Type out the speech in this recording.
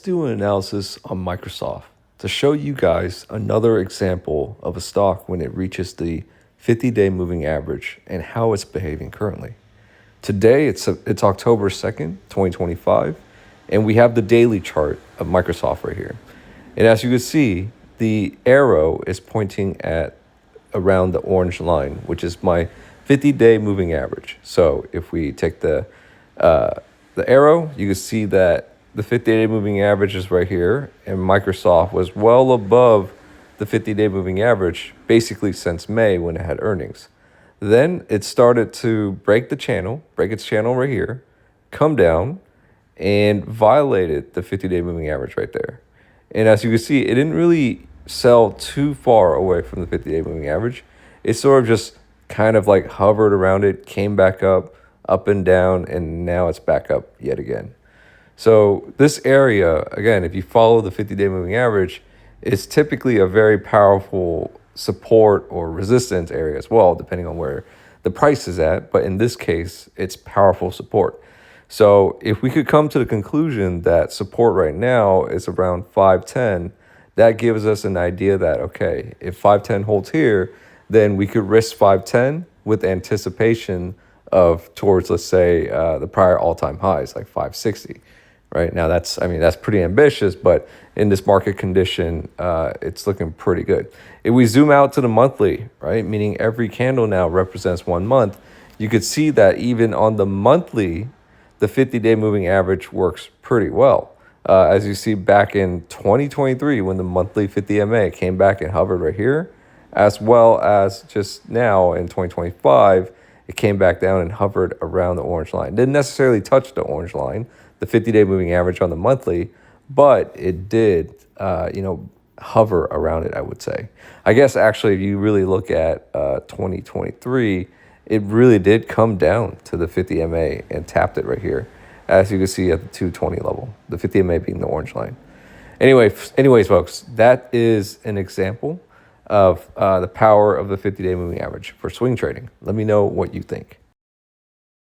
do an analysis on Microsoft to show you guys another example of a stock when it reaches the 50-day moving average and how it's behaving currently. Today, it's October 2nd, 2025, and we have the daily chart of Microsoft right here. And as you can see, the arrow is pointing at around the orange line, which is my 50-day moving average. So if we take the arrow, you can see that the 50-day moving average is right here, and Microsoft was well above the 50-day moving average basically since May when it had earnings. Then it started to break its channel right here, come down, and violated the 50-day moving average right there. And as you can see, it didn't really sell too far away from the 50-day moving average. It sort of just kind of like hovered around it, came back up and down, and now it's back up yet again. So this area, again, if you follow the 50-day moving average, is typically a very powerful support or resistance area as well, depending on where the price is at. But in this case, it's powerful support. So if we could come to the conclusion that support right now is around 510, that gives us an idea that, okay, if 510 holds here, then we could risk 510 with anticipation of towards, let's say, the prior all-time highs, like 560. Right now, that's pretty ambitious, but in this market condition, it's looking pretty good. If we zoom out to the monthly, right, meaning every candle now represents 1 month, you could see that even on the monthly, the 50-day moving average works pretty well. As you see back in 2023, when the monthly 50 MA came back and hovered right here, as well as just now in 2025, it came back down and hovered around the orange line. Didn't necessarily touch the orange line, the 50-day moving average on the monthly, but it did, hover around it, I would say. I guess actually, if you really look at 2023, it really did come down to the 50 MA and tapped it right here, as you can see at the 220 level, the 50 MA being the orange line. Anyways, folks, that is an example of the power of the 50-day moving average for swing trading. Let me know what you think.